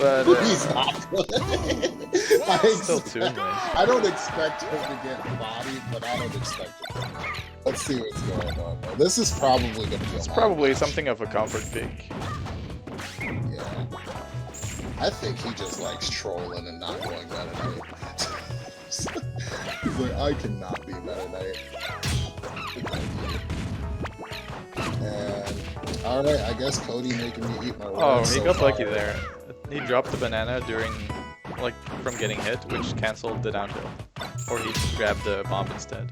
But he's not good. I don't expect him to get bodied, but I don't expect him. Let's see what's going on. Though. This is probably going to be. It's probably something of a comfort pick. Yeah. I think he just likes trolling and not going Meta Knight. He's like, I cannot be Meta Knight. And alright, I guess Cody making me eat my words. Oh, he got lucky there. He dropped the banana during, like, from getting hit, which cancelled the downhill. Or he grabbed the bomb instead.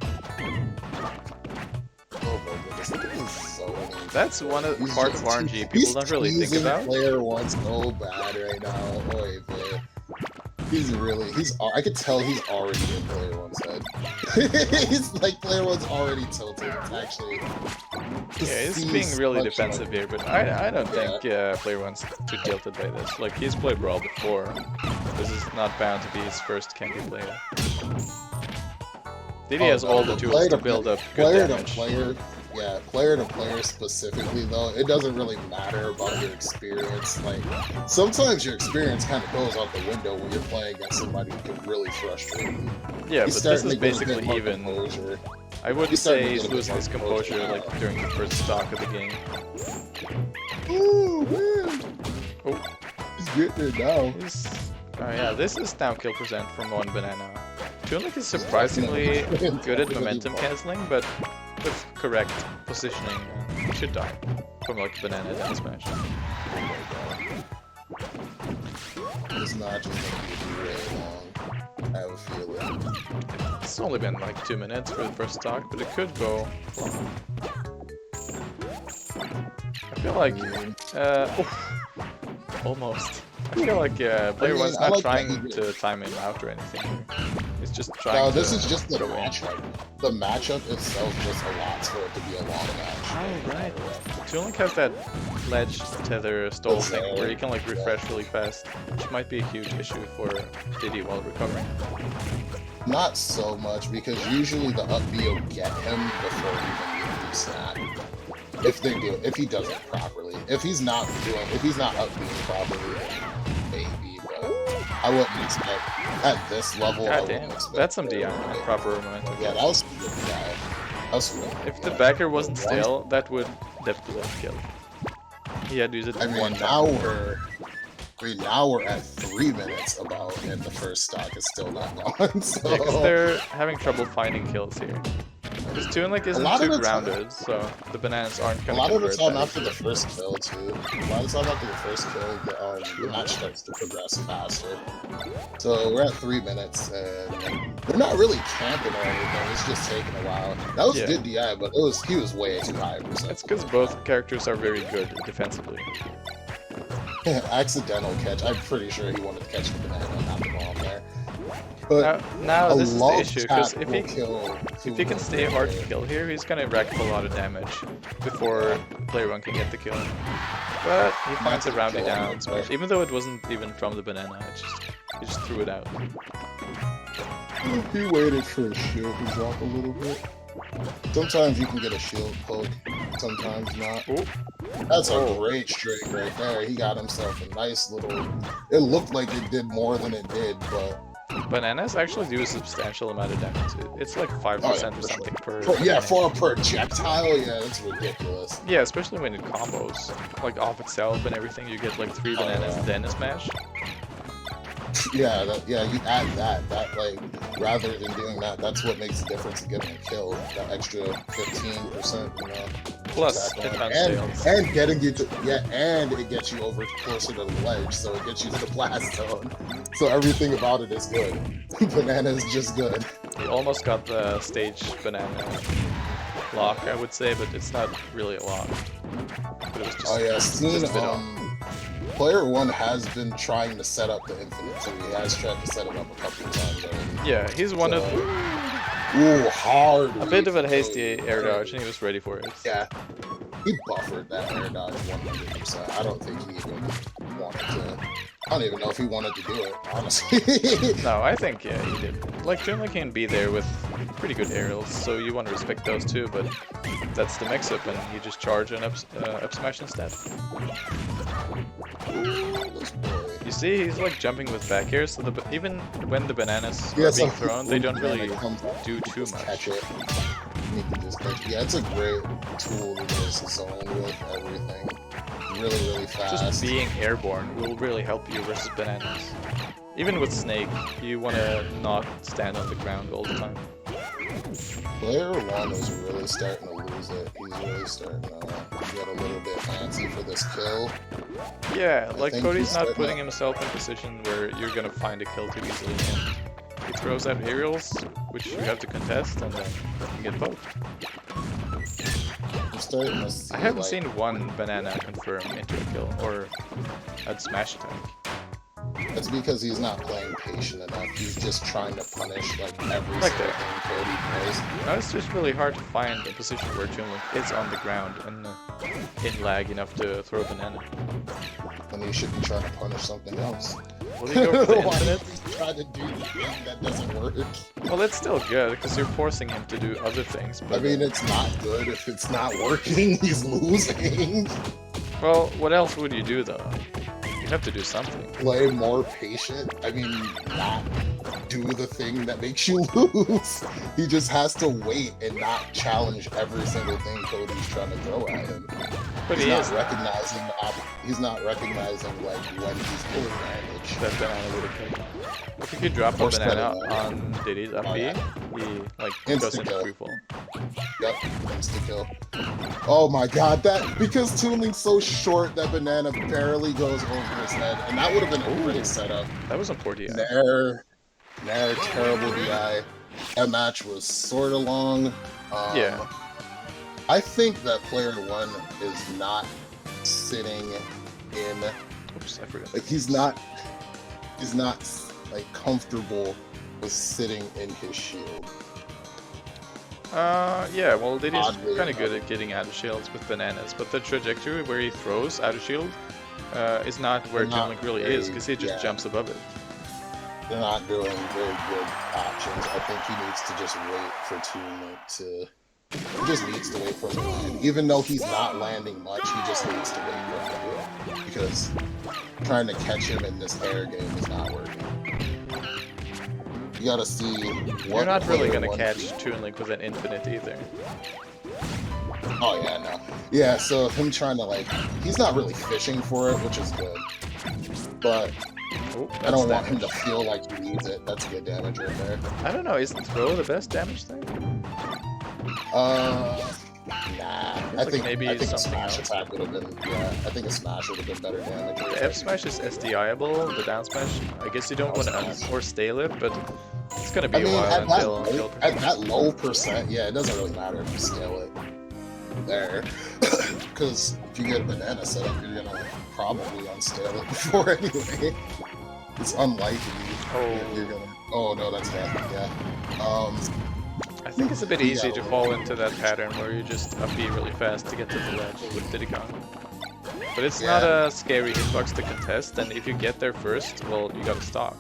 Oh my goodness, this is so annoying. That's one of part of RNG people don't really think about. Player-1 so bad right now. Oy vey. I could tell he's already in Player-1's head. He's like, Player-1's already tilted. It's actually... Yeah, he's being really defensive here, but I don't think Player-1's too tilted by this. Like, he's played Brawl before. This is not bound to be his first campy player. Diddy has all the tools to build up good damage. Player to player specifically though, it doesn't really matter about your experience. Like, sometimes your experience kind of goes out the window when you're playing against somebody who can really frustrate you. Yeah, but this is basically even. I wouldn't say he's losing his composure like during the first stock of the game. Oh man! Oh, he's getting it now. Oh yeah, this is now kill percent from one banana. Tunic is surprisingly good at momentum cancelling, but with correct positioning, he should die from like banana down smash. This match is going to be really long. I have a feeling. It's only been like 2 minutes for the first stock, but it could go long. I feel like, almost. I feel like Player-1's not trying to time him out or anything. He's just trying to... No, this is just the matchup. The matchup itself just allows for it to be a long match. Oh, right. Tunic has that ledge tether stall thing where he can like refresh really fast, which might be a huge issue for Diddy while recovering. Not so much, because usually the up B will get him before even you snap. If he does it properly. If he's not up B properly, maybe, but I wouldn't expect at this level. God damn, that's some DI, proper momentum. Yeah, that was some good DI. That was good. If the backer wasn't stale, that would definitely have killed. He had to use it one time. Now we're at 3 minutes about, and the first stock is still not gone. So. Yeah, because they're having trouble finding kills here. Because Tunic isn't too grounded, so the bananas aren't going to convert. A lot of the time after the first kill, too. A lot of the time after the first kill, the match starts to progress faster. So we're at 3 minutes, and they're not really camping or anything. It's just taking a while. That was good DI, but he was way too high. It's because both characters are very good defensively. Accidental catch. I'm pretty sure he wanted to catch the banana, not the bomb there. But now this is the issue, because if he can stay hard to kill here, he's gonna rack up a lot of damage before Player-1 can get the kill. But he finds a roundy down smash, even though it wasn't even from the banana, he just threw it out. He waited for his shield to drop a little bit. Sometimes you can get a shield poke, sometimes not. Ooh. That's a great streak right there. He got himself a nice little... It looked like it did more than it did, but... Bananas actually do a substantial amount of damage. It's like 5% or something per... For a projectile, yeah, that's ridiculous. Yeah, especially when it combos. Like off itself and everything, you get like 3 bananas and then a smash. Yeah, you add that like, rather than doing that, that's what makes the difference in getting a kill. That extra 15%, you know. Plus, and getting you to, and it gets you over closer to the ledge, so it gets you to the blast zone. So everything about it is good. Banana is just good. He almost got the stage banana lock, I would say, but it's not really a lock. But it was just, Player-1 has been trying to set up the infinite too. He has tried to set it up a couple of times already. Yeah, he's one of... Ooh, hard! A bit of a hasty air dodge, and he was ready for it. Yeah. He buffered that air dodge 100%. I don't think he even wanted to... I don't even know if he wanted to do it, honestly. No, I think, yeah, he did. Like, Junla can be there with pretty good aerials, so you want to respect those too, but that's the mix-up, and you just charge an up smash instead. Ooh, this boy. You See, he's like jumping with back air, so even when the bananas are being thrown, they don't really do too much. Catch it. You can just catch it. Yeah, it's a great tool to just zone with everything. Really fast. Just being airborne will really help you versus bananas. Even with Snake, you want to not stand on the ground all the time. Player-1 is really starting to lose it. He's really starting to get a little bit fancy for this kill. Yeah, like Cody's not putting himself in a position where you're gonna find a kill too easily. And he throws out aerials, which you have to contest, and then you get both. I'm starting to see, I haven't seen one banana confirm into a kill, or a smash attack. That's because he's not playing patient enough. He's just trying to punish like every single thing Cody plays. No, it's just really hard to find a position where Toon Link is on the ground and in lag enough to throw a banana. Then he should be trying to punish something else. Will he go for the Why infinite? is he trying to do the thing that doesn't work? Well, it's still good because you're forcing him to do other things. But, I mean, it's not good if it's not working. He's losing. Well, what else would you do though? You have to do something. Play more patient. I mean, not do the thing that makes you lose. He just has to wait and not challenge every single thing Cody's trying to throw at him. But he's not recognizing. He's not recognizing like when he's doing damage. That banana would have killed. If you could drop a banana on Diddy's up B, he like goes into free fall. Yep, insta kill. Oh my god, that because Toon Link's so short that banana barely goes over his head, and that would have been a great setup. That was a poor DI. Nair, terrible DI. That match was sort of long. Yeah. I think that Player-1 is not sitting in. Oops, I forgot. Like he's not like comfortable with sitting in his shield. Yeah, well, Diddy's kind of good at getting out of shields with bananas, but the trajectory where he throws out of shield is not where Toon Link really is, because he just jumps above it. They're not doing very good options. I think he needs to just wait for Toon Link to. He just needs to wait for him to land. Even though he's not landing much, he just needs to wait for him to do it. Because trying to catch him in this air game is not working. You gotta see what you're not really gonna catch Toon Link with an infinite either. Oh yeah, no. Yeah, so him trying to like, he's not really fishing for it, which is good. But I don't want him to feel like he needs it. That's good damage right there. I don't know, isn't throw the best damage thing? Nah. I think maybe a smash else. attack would have been. Yeah, I think a smash would have been better damage. The F smash is SDIable. The down smash, I guess you don't want to or stale it, but it's gonna be a while until at that low percent. Yeah, it doesn't really matter if you scale it there, because if you get a banana setup, you're gonna probably unscale it before anyway. It's unlikely you're gonna. Oh no, that's bad. Yeah. I think it's a bit easy to fall into that pattern where you just up B really fast to get to the ledge with Diddy Kong. But it's not a scary hitbox to contest, and if you get there first, well, you gotta stop.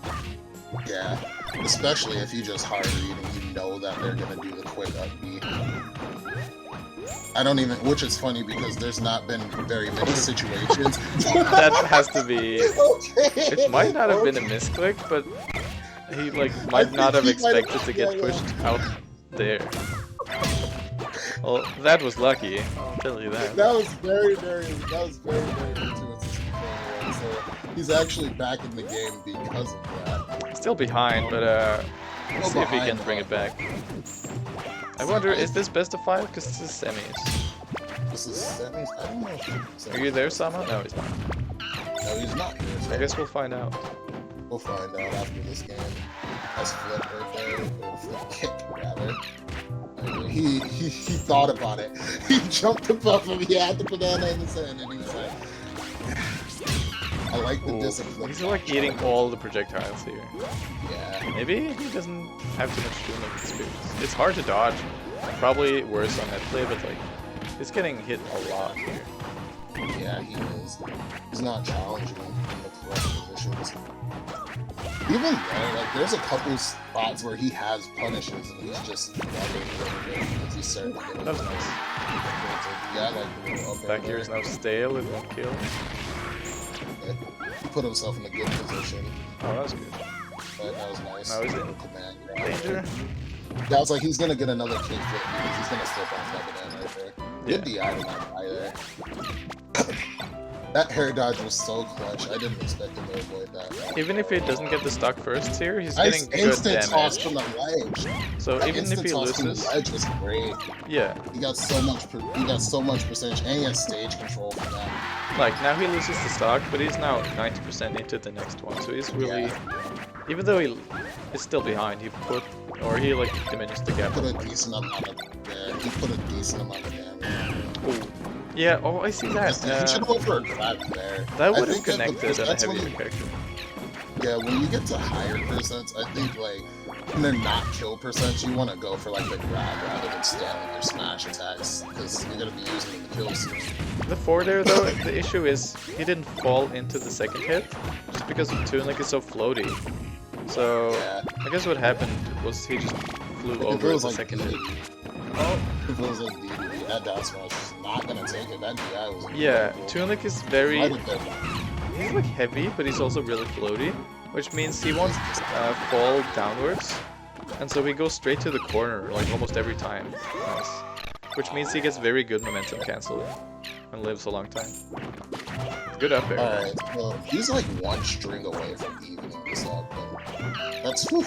Yeah, especially if you just hard read and you know that they're gonna do the quick up B. I don't even, which is funny because there's not been very many situations. That has to be. It might not have been a misclick, but he like might not have expected to get pushed out there. Well, that was lucky. I'll tell you that. That was very fortuitous. So he's actually back in the game because of that. Still behind, but let's see if he can bring it back. I wonder, is this best of 5? Because this is semis. This is semis? I don't know. Are you there, Sama? No, he's not. No, he's not here. So I guess we'll find out. We'll find out after this game. That's flip right there, or flip kick rather. He thought about it. He jumped above him. He had the banana in his hand, and he was like, "I like the discipline." He's like eating all the projectiles here. Yeah. Maybe he doesn't have too much Toon Link experience. It's hard to dodge. Probably worse on that play, but like, he's getting hit a lot here. Yeah, he is. He's not challenging him in the correct positions. Even though, like, there's a couple spots where he has punishes and he's just running because he's starting to get That was nice. Yeah, like, Back here is now stale, it won't kill. put himself in a good position. Oh, that was good. But that was nice. Now he's in Command, danger. That was like, he's gonna get another kick flip because he's gonna slip off that banana right there. Good DI to that guy there. That hair dodge was so clutch. I didn't expect him to avoid that. Even if he doesn't get the stock first here, he's getting good instant damage. toss from the ledge. So That even if instant he toss from the loses, ledge was great. yeah. He got so much percentage, and he has stage control for that. Like now he loses the stock, but he's now 90% into the next one. So he's really, even though he is still behind, he like diminished the gap. Put a decent amount of He put a decent amount of damage. Oh. Yeah, oh, I see that. He should have went for a grab there. That would I have think connected a that's heavier when- character. Yeah, when you get to higher percents, I think like when they're not kill percents, you want to go for like the grab rather than stand with your smash attacks because you're gonna be using them to kill soon. The forward air though, the issue is he didn't fall into the second hit just because Toon Link is so floaty. So Yeah. I guess what happened was he just flew If it over was the like second hit. DDD, if it was like DDD, that down smash is not gonna take it. That DI was Yeah, incredible. Toon Link is very, Might have been. he's like heavy, but he's also really floaty, which means he won't fall downwards, and so he goes straight to the corner like almost every time. Nice. Which means he gets very good momentum canceling and lives a long time. Good up air. Alright, well, he's like one string away from evening this up, but that's whew.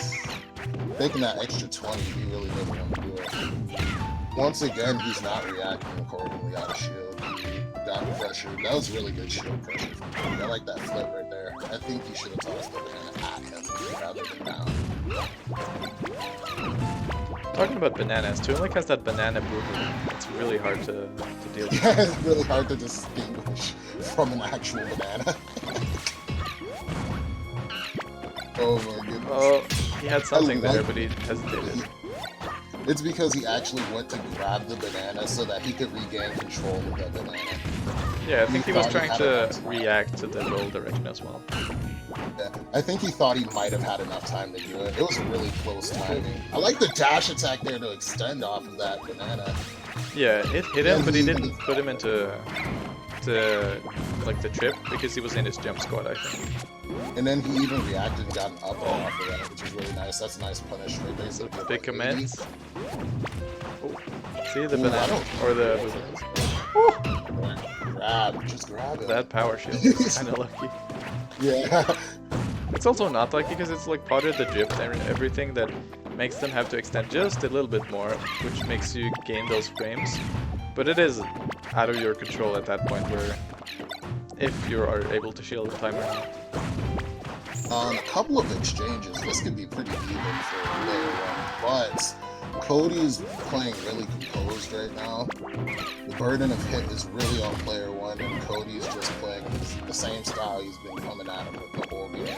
Taking that extra 20, he really doesn't want to do it. Once again, he's not reacting accordingly out of shield. He got pressured. That was really good shield pressure from Cody. I like that flip right there. I think he should have tossed the banana at him rather than down. Talking about bananas, Toon Link has that banana movement. It's really hard to deal with. Yeah, it's really hard to distinguish from an actual banana. Oh my goodness. Oh, he had something like there, but he hesitated. It's because he actually went to grab the banana so that he could regain control with that banana. Yeah, I think he was thought he trying had to enough time. react to the roll direction as well. Yeah, I think he thought he might have had enough time to do it. It was really close timing. I like the dash attack there to extend off of that banana. Yeah, it hit him, but he didn't put him into like the trip because he was in his jump squad, I think. And then he even reacted and got an up off of that, which is really nice. That's a nice punish right there. So Big commence. Oh, see the Ooh, banana or the grab, just grab it. that power shield is kind of lucky. Yeah. It's also not lucky because it's like part of the drift and everything that makes them have to extend just a little bit more, which makes you gain those frames. But it is out of your control at that point where if you are able to shield the timer out. A couple of exchanges, this could be pretty even for Player-1, but Cody's playing really composed right now. The burden of hit is really on Player-1, and Cody's just playing the same style he's been coming at him with the whole game.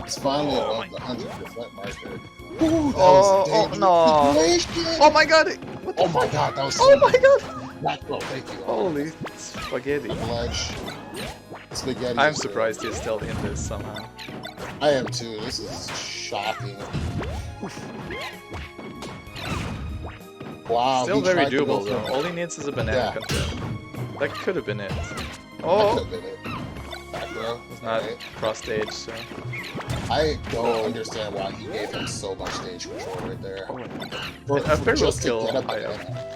He's finally above the 100% marker. Ooh, that was a dangerous no. situation. Oh my god! What the Oh my god, that was so Oh my good. god! Back row, thank you. Holy spaghetti. Ledge. Spaghetti. I'm is good. surprised he's still in this somehow. I am too. This is shocking. Wow. Still he very tried to go doable for though. it. All he needs is a banana Yeah. confirm. That could have been it. That Oh! could've been it. Back row. It's not Alright. cross stage, so. I don't understand why he gave him so much stage control right there. Oh, For, up air will just to kill get a high up. banana.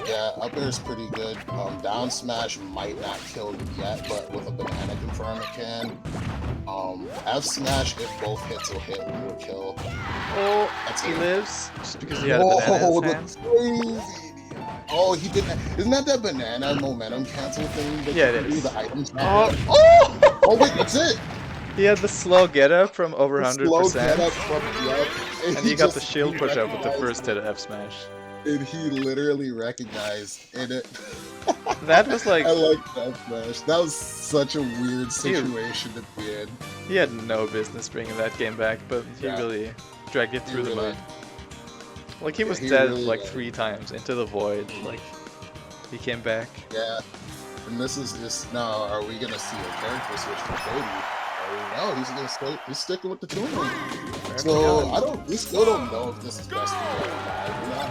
Yeah, up air is pretty good. Down smash might not kill yet, but with a banana confirm it can. F smash, if both hits will hit, will kill. Oh, That's he it. lives just because he had a banana in his hands. that's crazy. Oh, he didn't. Isn't that banana momentum cancel thing? That Yeah, you it can do is. the items. Oh! Oh wait, that's it. He had the slow get up from over Slow 100%, get up from the up, and he got the just- shield he push up with the recognized- first hit of F smash. And he literally recognized in it. That was like, I like that smash. That was such a weird situation to be in. he had no business bringing that game back, but he Yeah. really dragged it He through the really- mud. Like he was he dead really like did. 3 times into the void, like he came back. Yeah. And this is just now. Are we gonna see a character switch for Cody? No, he's gonna stay. He's sticking with the tuning. So we still don't know if this is best of 5 or not.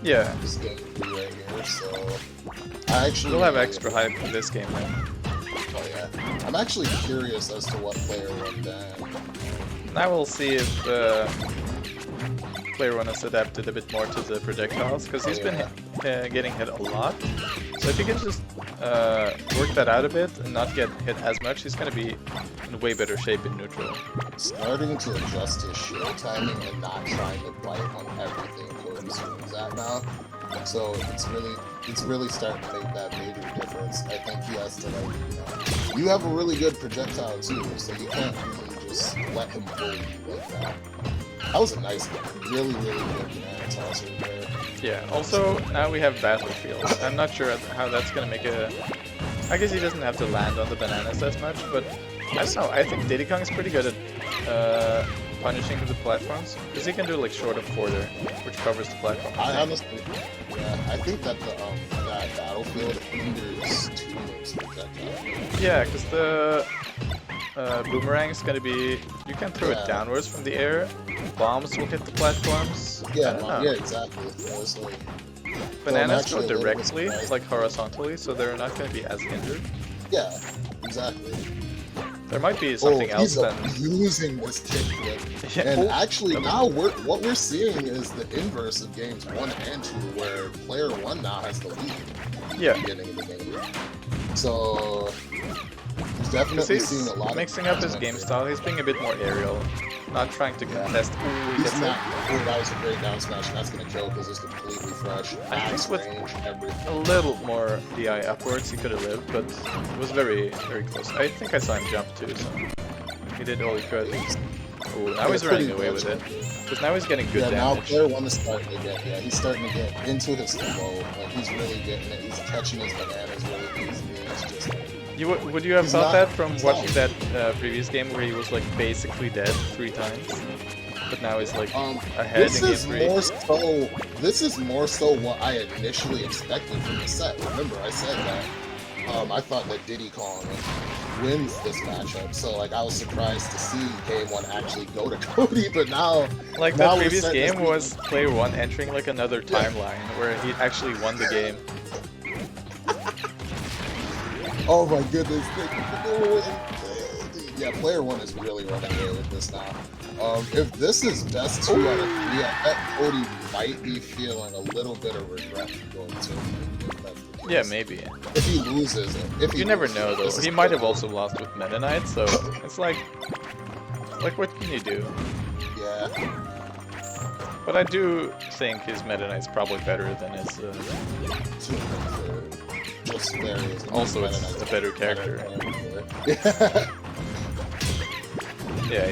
Yeah, This game right here. So I actually we'll have extra hype in this game then. Oh yeah. I'm actually curious as to what Player-1 done. Now we'll see if Player-1 has adapted a bit more to the projectiles, because he's been getting hit a lot. So if he can just work that out a bit and not get hit as much, he's going to be in way better shape in neutral. Starting to adjust his shield timing and not trying to bite on everything Cody swings at now. So it's really starting to make that major difference. I think he has to, like, you have a really good projectile too, so you can't really just let him bully you like that. That was a nice, really good banana toss right there. Yeah, also now we have Battlefield. I'm not sure how that's gonna make a... I guess he doesn't have to land on the bananas as much, but I don't know, I think Diddy Kong is pretty good at punishing the platforms, because he can do like short of quarter, which covers the platform. I honestly, I think that that Battlefield hinders teammates projectile. Yeah, because the boomerang is gonna be, you can throw it downwards from the air, bombs will hit the platforms. Yeah, yeah, exactly. Yeah, it's like, bananas go directly, like horizontally, so they're not gonna be as hindered. Yeah, exactly. There might be something else then. He's using this kickflip. Yeah. And actually now what we're seeing is the inverse of games 1 and 2, where Player-1 now has the lead at the beginning of the game. So he's definitely seeing a lot mixing up his game style. He's being a bit more aerial, not trying to contest. Ooh, he's not. Oh, that was a great down smash, and that's gonna kill because it's completely fresh. I think with a little more DI upwards, he could have lived, but it was very close. I think I saw him jump too, so he did all he could. Ooh, now he's running away with it, because now he's getting good damage. Now Player-1 is starting to get, he's starting to get into his flow. Like, he's really getting it. He's catching his bananas really easily. It's just. Would you have thought that from watching that previous game where he was like basically dead 3 times, but now he's like ahead in game 3? This is more so what I initially expected from the set. Remember, I said that I thought that Diddy Kong wins this matchup, so like I was surprised to see Game 1 actually go to Cody, but now like the previous game was Player-1 entering like another timeline where he actually won the game. Oh my goodness. Yeah, Player-1 is really running away with this now. If this is best 2 out of 3, I bet Cody might be feeling a little bit of regret going to him. Yeah, maybe. If he loses it. You never know though. He might have also lost with Meta Knight, so it's like what can you do? Yeah. But I do think his Meta Knight's probably better than his also, it's a better character. Yeah,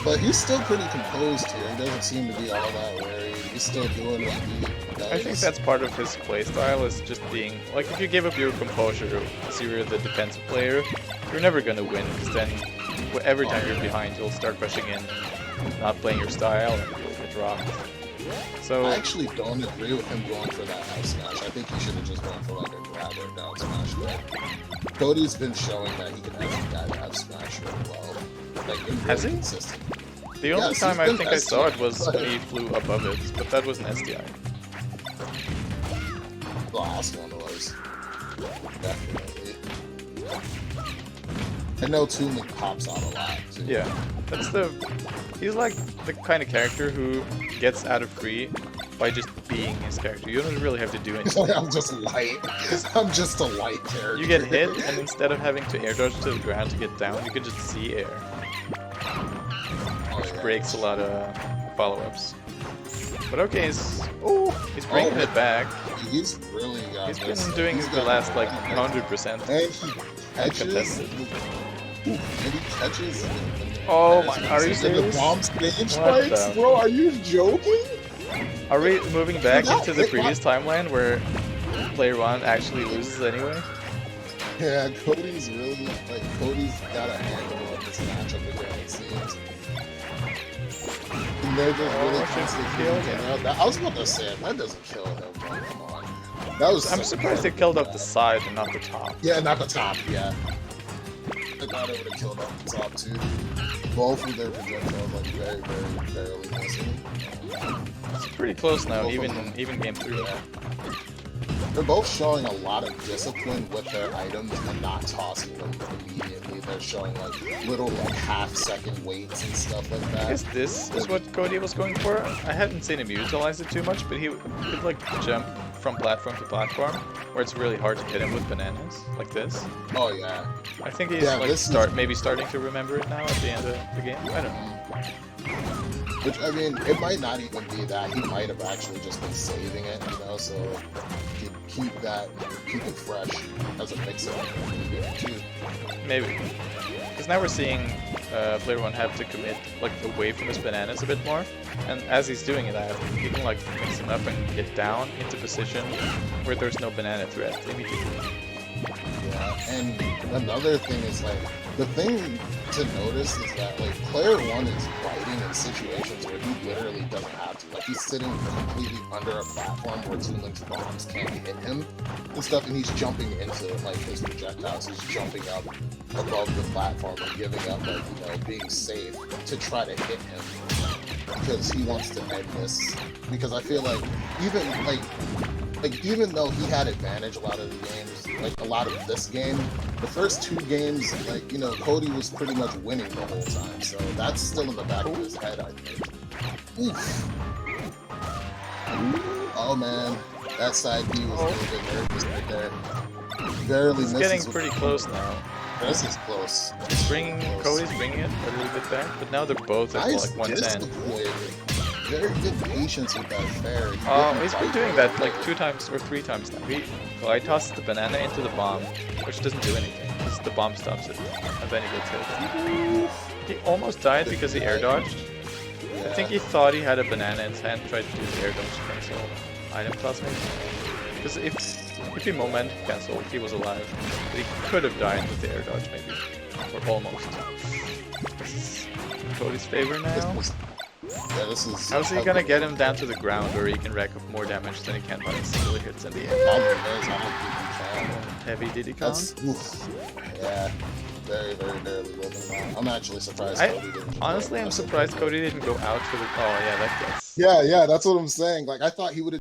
but he's still pretty composed here. He doesn't seem to be all that worried. He's still doing what he does. I think that's part of his playstyle, is just being like, if you give up your composure, so you're the defensive player, you're never gonna win, because then every time you're behind, you'll start rushing in, not playing your style, and you'll get rocked. So I actually don't agree with him going for that house smash. I think he should have just gone for like a grab or down smash. But Cody's been showing that he can actually guide house smash really well. Like, has he? Consistent. The only time I think I saw it was when he flew above it, but that was an SDI. The last one was. Definitely. I know Toon Link pops out a lot too. Yeah, he's like the kind of character who gets out of free by just being his character. You don't really have to do anything. I'm just light. I'm just a light character. You get hit, and instead of having to air dodge to the ground to get down, you can just see air. Which breaks a lot of follow-ups. But okay, he's bringing it back. He's really got He's been doing the last like 100%. And he catches. And he catches. Oh my! Are you serious? The bomb stage spikes, bro? Are you joking? Are we moving back into the previous timeline where Player-1 actually loses anyway? Yeah, Cody's really Cody's got a handle on this matchup again, it seems. And they're just really constantly killing him. I was about to say, that doesn't kill him, bro. Come on. I'm surprised they killed off the side and not the top. Yeah, not the top, yeah. I thought it would have killed off the top too. Both of their projectiles like very barely missing. It's pretty close now, even game 3. they're both showing a lot of discipline with their items and not tossing them immediately. They're showing like little like half-second waits and stuff like I that. guess this is what Cody was going for. I hadn't seen him utilize it too much, but he would like jump from platform to platform, where it's really hard to hit him with bananas, like this. Oh yeah. I think he's like maybe starting to remember it now at the end of the game. I don't know. Which, I mean, it might not even be that. He might have actually just been saving it, you know, so keep it fresh as a mix-up too. Maybe. Because now we're seeing Player-1 have to commit like away from his bananas a bit more, and as he's doing that, he can like mix them up and get down into position where there's no banana threat immediately. Yeah, and another thing is like, the thing to notice is that like Player-1 is fighting in situations where he literally doesn't have to. Like he's sitting completely under a platform where Toon Link's bombs can't hit him and stuff, and he's jumping into like his projectiles. He's jumping up above the platform and giving up like, you know, being safe to try to hit him because he wants to end this. Because I feel like even though he had advantage a lot of the games, like a lot of this game, the first 2 games, like, you know, Cody was pretty much winning the whole time, so that's still in the back of his head, I think. Oof. Oh man, that side B was a little bit nervous right there. Barely misses. It's getting pretty close now. This is close. Cody's bringing it a little bit back, but now they're both at Nice like 110. Very good patience with that fair. He's been doing that like 2 times or 3 times now. I tossed the banana into the bomb, which doesn't do anything, because the bomb stops it, and then he gets hit. He almost died because he air dodged. I think he thought he had a banana in his hand, tried to do the air dodge cancel item toss maybe. Because if he moment canceled, he was alive. But he could have died with the air dodge maybe, or almost. This is in Cody's favor now. Yeah, this is. How's he gonna get him down to the ground where he can rack up more damage than he can by single hits in the air? I don't think he can. Heavy Diddy Kong? Yeah, very, very barely living now. I'm actually surprised Cody didn't. Honestly, I'm surprised Cody didn't go out for the. Oh, yeah, that gets. Yeah, that's what I'm saying. Like, I thought he would have.